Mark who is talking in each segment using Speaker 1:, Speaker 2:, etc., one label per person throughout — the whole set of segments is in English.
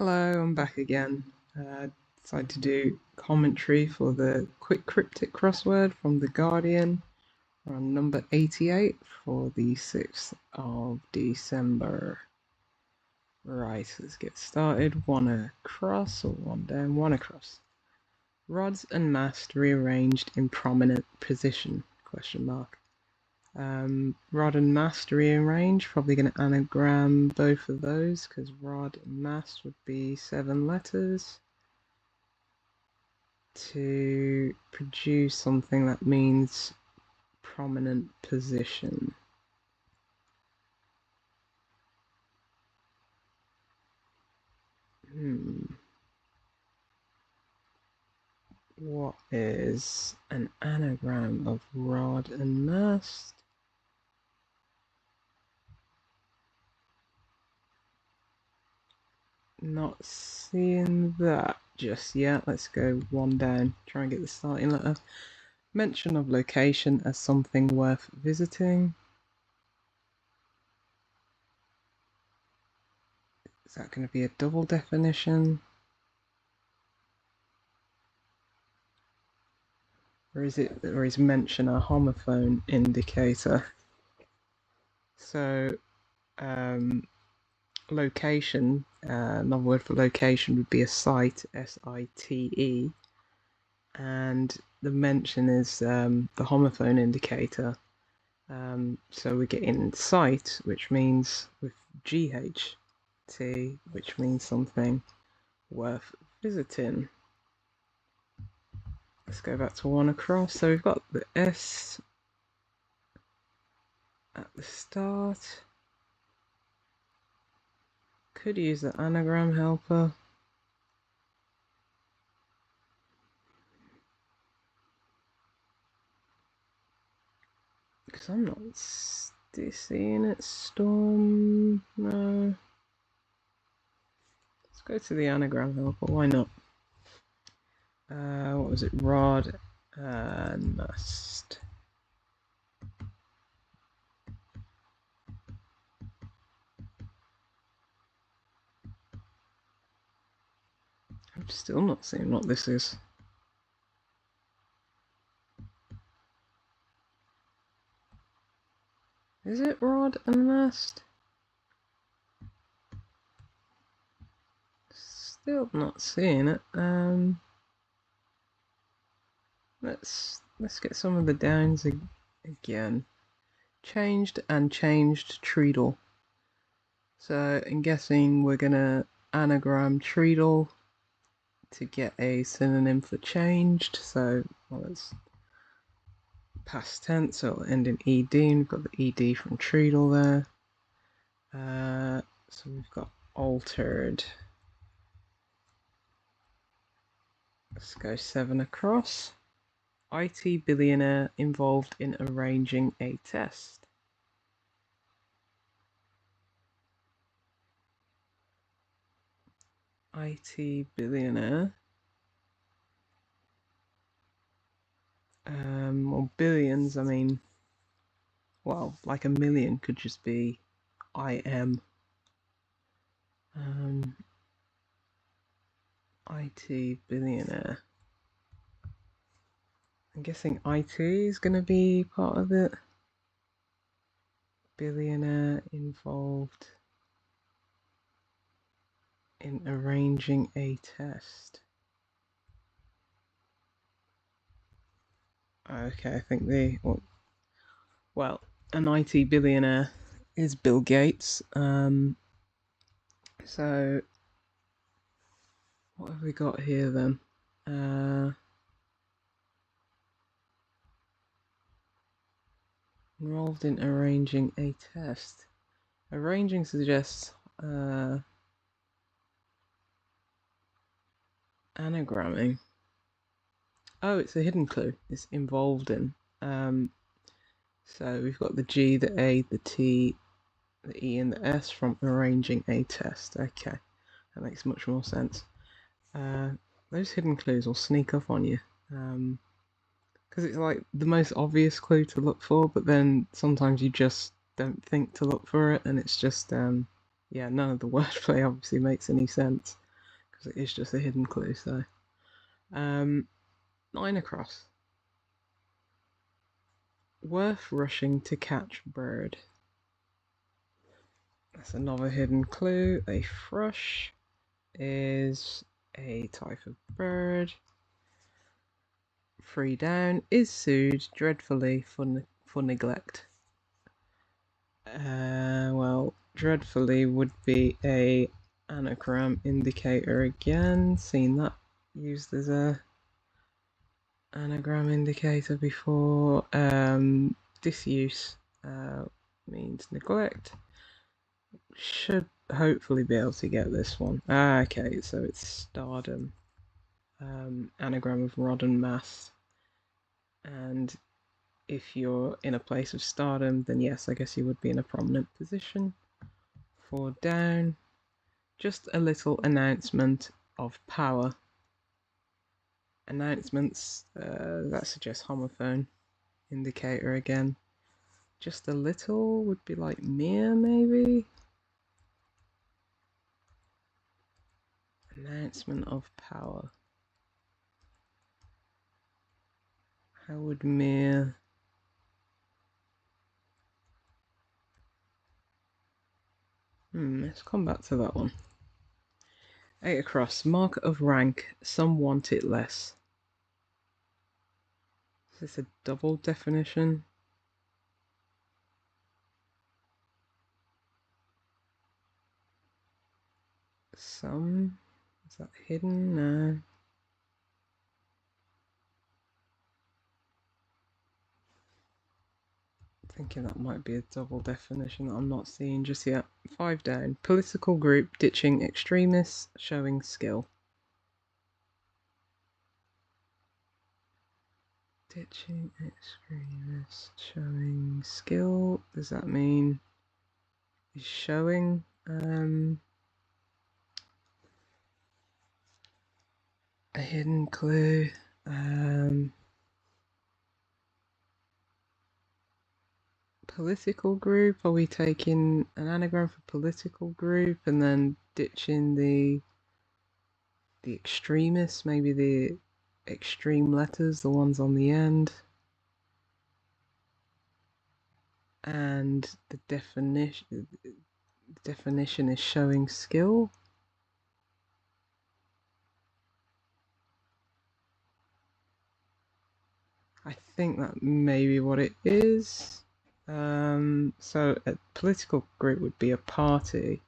Speaker 1: Hello, I'm back again. Decided to do commentary for the quick cryptic crossword from The Guardian. We're on number 88 for the 6th of December. Right, let's get started. One across or one down? One across. Rods and mast rearranged in prominent position? Question mark. Rod and mast rearrange, probably going to anagram both of those because rod and mast would be 7 letters to produce something that means prominent position. What is an anagram of rod and mast? Not seeing that just yet. Let's go one down. Try and get the starting letter. Mention of location as something worth visiting. Is that going to be a double definition? Or is mention a homophone indicator? So location, another word for location would be a site, S-I-T-E, and the mention is the homophone indicator. So we're getting site, which means with G-H-T, which means something worth visiting. Let's go back to one across. So we've got the S at the start. Could use the anagram helper. Because I'm not seeing it. Storm. No. Let's go to the anagram helper. Why not? What was it? Rod and mast. I'm still not seeing what this is. Is it rod and mast? Still not seeing it. Let's get some of the downs again. Changed and changed treadle. So I'm guessing we're gonna anagram treadle to get a synonym for changed. So well, it's past tense, so it'll end in ed. We've got the ed from treadle there. So we've got altered. Let's go 7 across. IT billionaire involved in arranging a test. IT billionaire. Or billions, I mean, well, like a million could just be IM. IT billionaire. I'm guessing IT is going to be part of it. Billionaire involved in arranging a test. Okay, I think well, an IT billionaire is Bill Gates. So what have we got here then? Involved in arranging a test. Arranging suggests anagramming. Oh, it's a hidden clue. It's involved in. So we've got the G, the A, the T, the E, and the S from arranging a test. Okay, that makes much more sense. Those hidden clues will sneak up on you. Because it's like the most obvious clue to look for, but then sometimes you just don't think to look for it, and it's just, yeah, none of the wordplay obviously makes any sense. because it is just a hidden clue. So 9 across. Worth rushing to catch bird. That's another hidden clue. A thrush is a type of bird. 3 down. Is sued dreadfully for neglect. Well, dreadfully would be a anagram indicator again. Seen that used as a anagram indicator before. Disuse means neglect. Should hopefully be able to get this one. Okay, so it's stardom. Anagram of rod and mass. And if you're in a place of stardom, then yes, I guess you would be in a prominent position. 4 down. Just a little announcement of power. Announcements, that suggests homophone indicator again. Just a little would be like mere, maybe? Announcement of power. How would mere... let's come back to that one. 8 across. Mark of rank. Some want it less. Is this a double definition? Some? Is that hidden? No. Thinking that might be a double definition that I'm not seeing just yet. 5 down. Political group ditching extremists, showing skill. Ditching extremists, showing skill. Does that mean is showing? A hidden clue. Political group. Are we taking an anagram for political group and then ditching the extremists? Maybe the extreme letters, the ones on the end. And the definition is showing skill. I think that may be what it is. So a political group would be a party.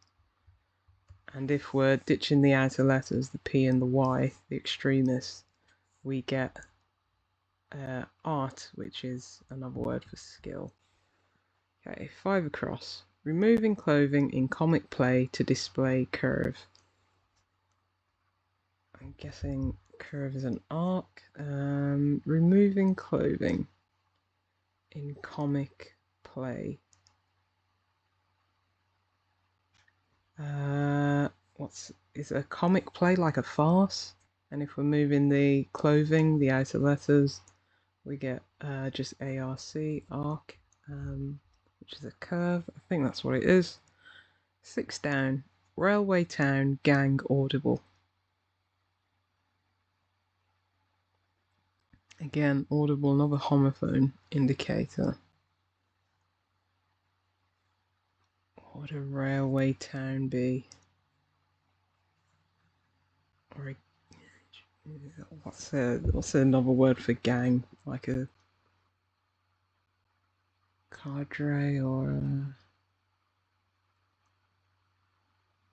Speaker 1: And if we're ditching the outer letters, the P and the Y, the extremists, we get art, which is another word for skill. Okay, 5 across. Removing clothing in comic play to display curve. I'm guessing curve is an arc. Removing clothing in comic play. Is a comic play like a farce? And if we're moving the clothing, the outer letters, we get just ARC, arc, which is a curve. I think that's what it is. 6 down. Railway town gang audible. Again, audible, another homophone indicator. What would a railway town be? Or what's another word for gang? Like a cadre or a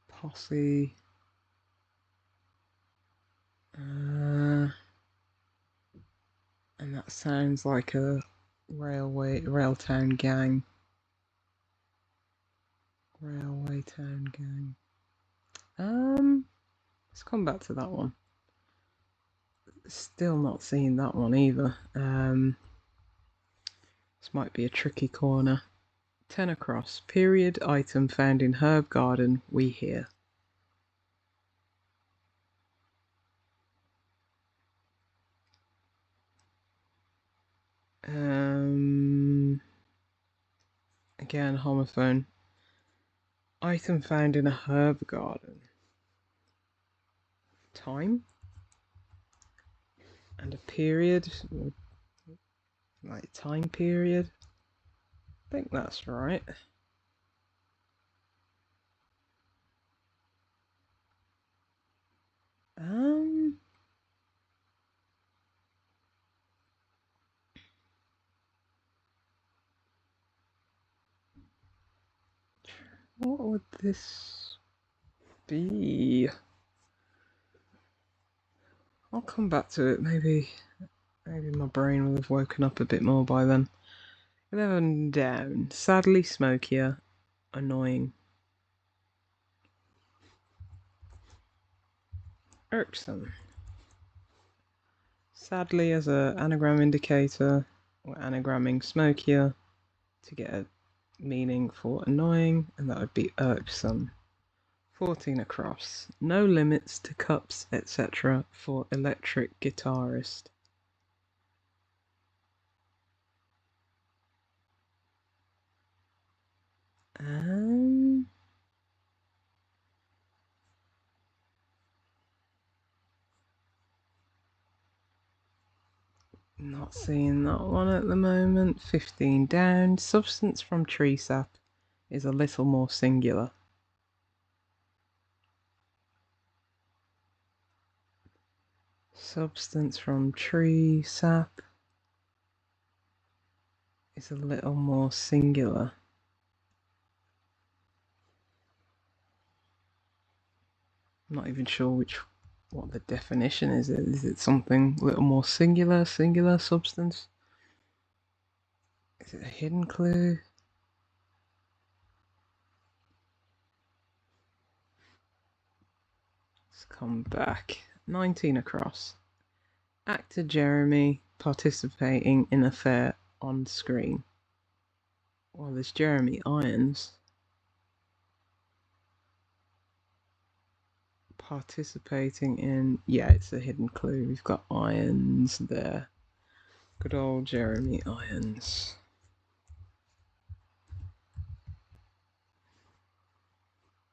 Speaker 1: posse? And that sounds like a rail town gang. Railway town gang. Let's come back to that one. Still not seeing that one either. This might be a tricky corner. 10 across. Period item found in herb garden, we hear. Again, homophone. Item found in a herb garden. time and a period, like time period. I think that's right. What would this be? I'll come back to it. Maybe my brain will have woken up a bit more by then. 11 down. Sadly smokier. Annoying. Irksome. Sadly, as an anagram indicator, we're anagramming smokier to get a meaning for annoying, and that would be irksome. 14 across. No limits to cups, etc. for electric guitarist. Not seeing that one at the moment. 15 down. Substance from tree sap is a little more singular. Substance from tree sap is a little more singular. I'm not even sure what the definition is. Is it something a little more singular substance? Is it a hidden clue? Let's come back. 19 across. Actor Jeremy participating in affair on screen. Well, there's Jeremy Irons participating in... Yeah, it's a hidden clue. We've got Irons there. Good old Jeremy Irons.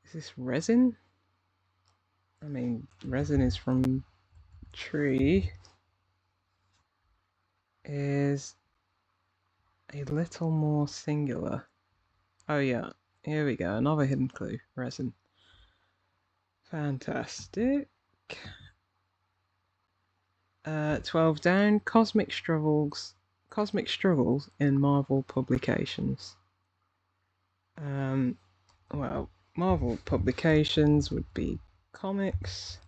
Speaker 1: Is this resin? I mean, resin is from tree. Is a little more singular. Oh yeah, here we go. Another hidden clue. Resin. Fantastic. 12 down. Cosmic struggles in Marvel publications. Well, Marvel publications would be comics,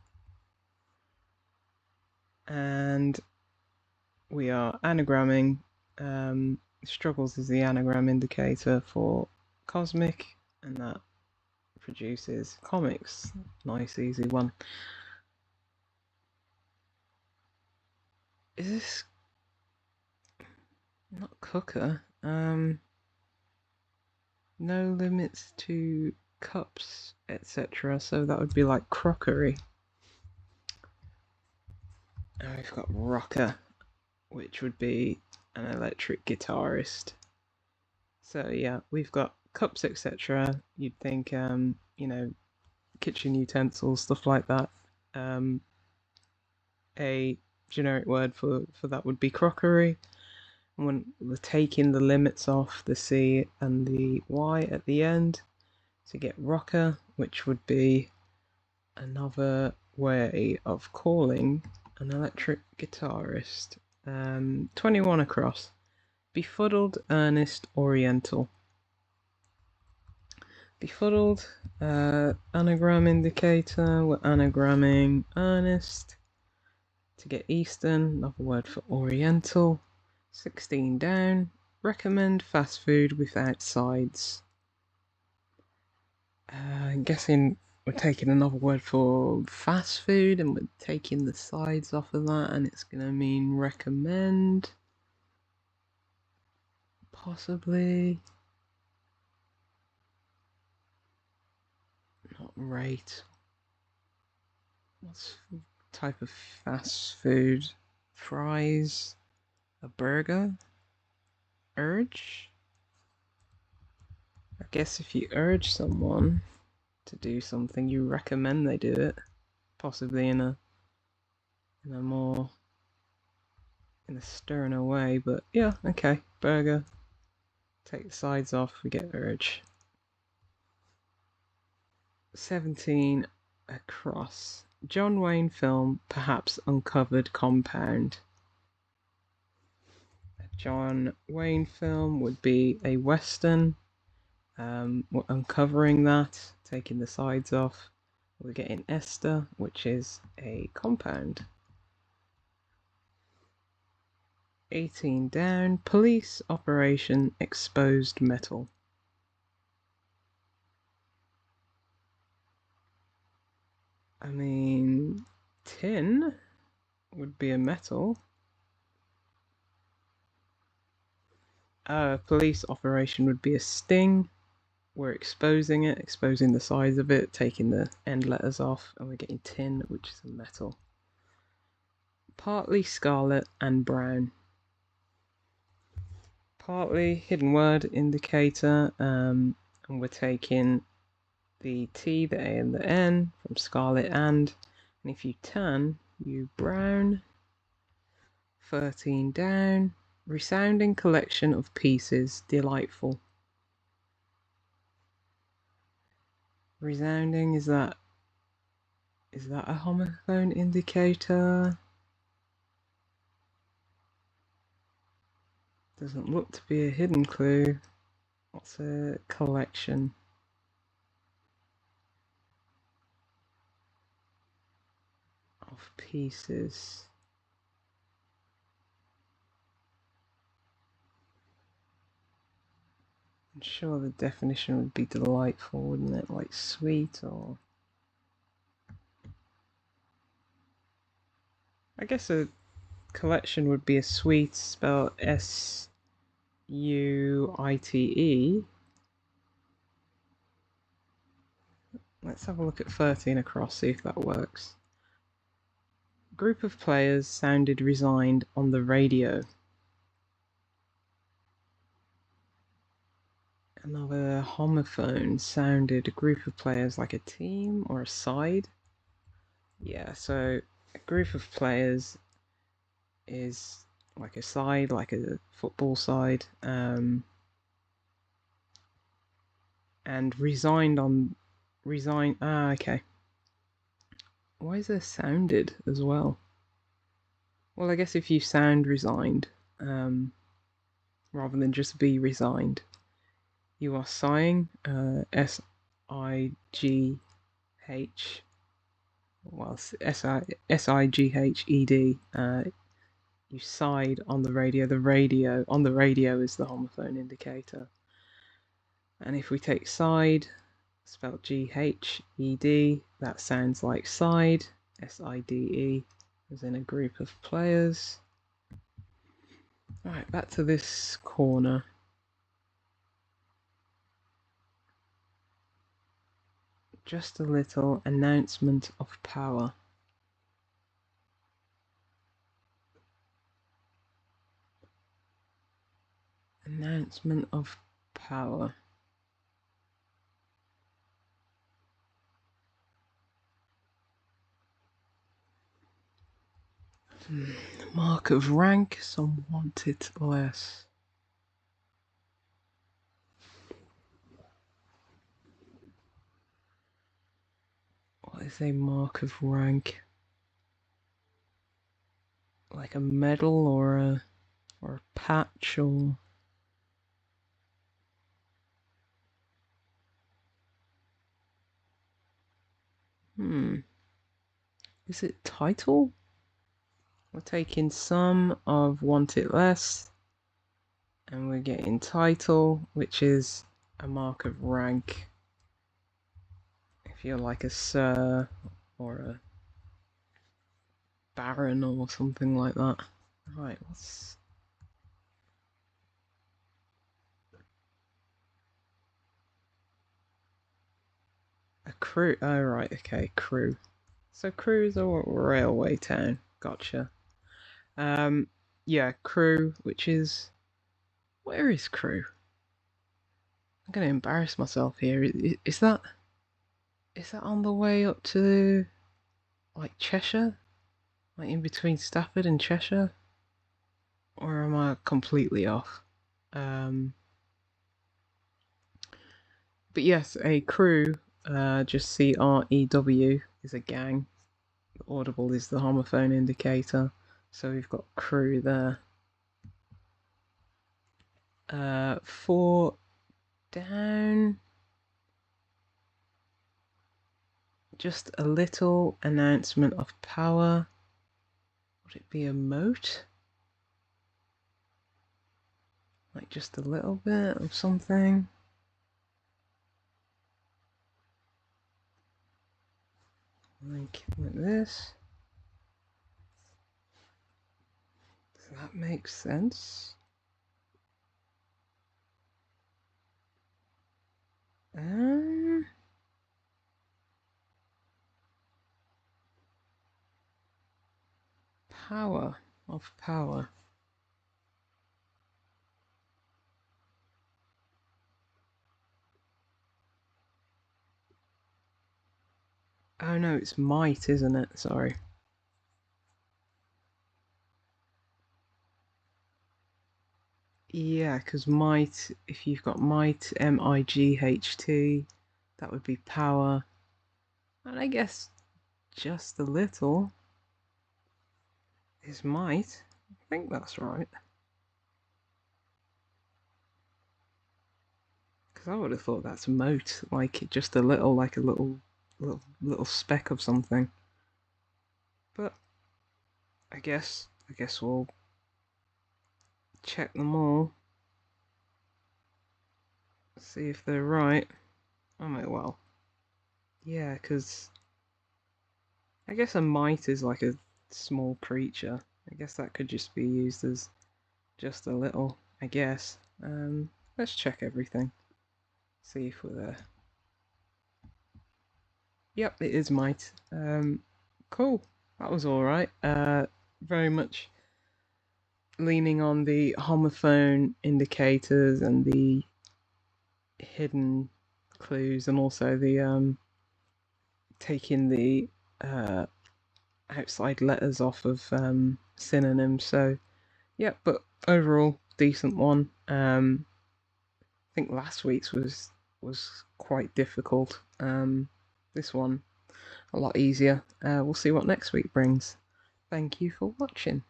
Speaker 1: and we are anagramming. Struggles is the anagram indicator for cosmic, and that produces comics. Nice, easy one. Is this not cooker? No limits to cups, etc. So that would be like crockery. And we've got rocker, which would be an electric guitarist. So yeah, we've got cups, etc. You'd think, you know, kitchen utensils, stuff like that. A generic word for that would be crockery. And when we're taking the limits off the C and the Y at the end to get rocker, which would be another way of calling an electric guitarist. 21 across. Befuddled, earnest, oriental. Befuddled, anagram indicator. We're anagramming earnest to get Eastern, another word for oriental. 16 down. Recommend fast food without sides. I'm guessing we're taking another word for fast food and we're taking the sides off of that, and it's going to mean recommend. Possibly. Not rate. What's the type of fast food? Fries? A burger? Urge? I guess if you urge someone to do something, you recommend they do it. possibly in a more sterner way, but yeah, okay. Burger. Take the sides off, we get urge. 17 across. John Wayne film, perhaps uncovered compound. A John Wayne film would be a western. We're uncovering that, taking the sides off. We're getting ester, which is a compound. 18 down. Police operation exposed metal. I mean, tin would be a metal. Police operation would be a sting. We're exposing it, exposing the sides of it, taking the end letters off, and we're getting tin, which is a metal. Partly scarlet and brown. Partly hidden word indicator, and we're taking the T, the A, and the N from scarlet and if you turn, you brown. 13 down. Resounding collection of pieces, delightful. Resounding, is that a homophone indicator? Doesn't look to be a hidden clue. What's a collection? Of pieces. I'm sure the definition would be delightful, wouldn't it? Like sweet, or I guess a collection would be a suite, spelled S-U-I-T-E. Let's have a look at 13 across, see if that works. Group of players sounded resigned on the radio. Another homophone sounded a group of players, like a team or a side. Yeah, so a group of players is like a side, like a football side, and resigned. Okay. Why is there sounded as well? Well, I guess if you sound resigned, rather than just be resigned, you are sighing, S-I-G-H, well, S-I-G-H-E-D, you sighed on the radio. On the radio is the homophone indicator. And if we take side, spelled G-H-E-D, that sounds like side, S-I-D-E, as in a group of players. Alright, back to this corner. Just a little announcement of power. Announcement of power. Mark of rank, some want it less. What is a mark of rank? Like a medal or a patch, or is it title? We're taking some of want it less, and we're getting title, which is a mark of rank. If you're like a sir or a baron or something like that. Right, what's a crew? Oh, right, okay, crew. So crew is a railway town. Gotcha. Yeah, crew, which is, where is crew? I'm gonna embarrass myself here. Is that on the way up to like Cheshire, like in between Stafford and Cheshire, or am I completely off? Um, but yes, a crew, just CREW, is a gang. Audible is the homophone indicator, so we've got crew there. 4 down. Just a little announcement of power. Would it be a moat? Like just a little bit of something? Like this. Does that make sense? Power of power. Oh no, it's might, isn't it? Sorry. Yeah, because might, if you've got might, MIGHT, that would be power. And I guess just a little is might. I think that's right. Because I would have thought that's moat, like just a little, like a little speck of something. But I guess we'll check them all, see if they're right. I might well. Yeah, because I guess a mite is like a small creature. I guess that could just be used as just a little, I guess. Let's check everything. See if we're there. Yep, it is mite. Cool. That was alright. Very much leaning on the homophone indicators and the hidden clues, and also the taking the uh, outside letters off of synonyms. So yeah, but overall decent one. I think last week's was quite difficult. This one a lot easier. We'll see what next week brings. Thank you for watching.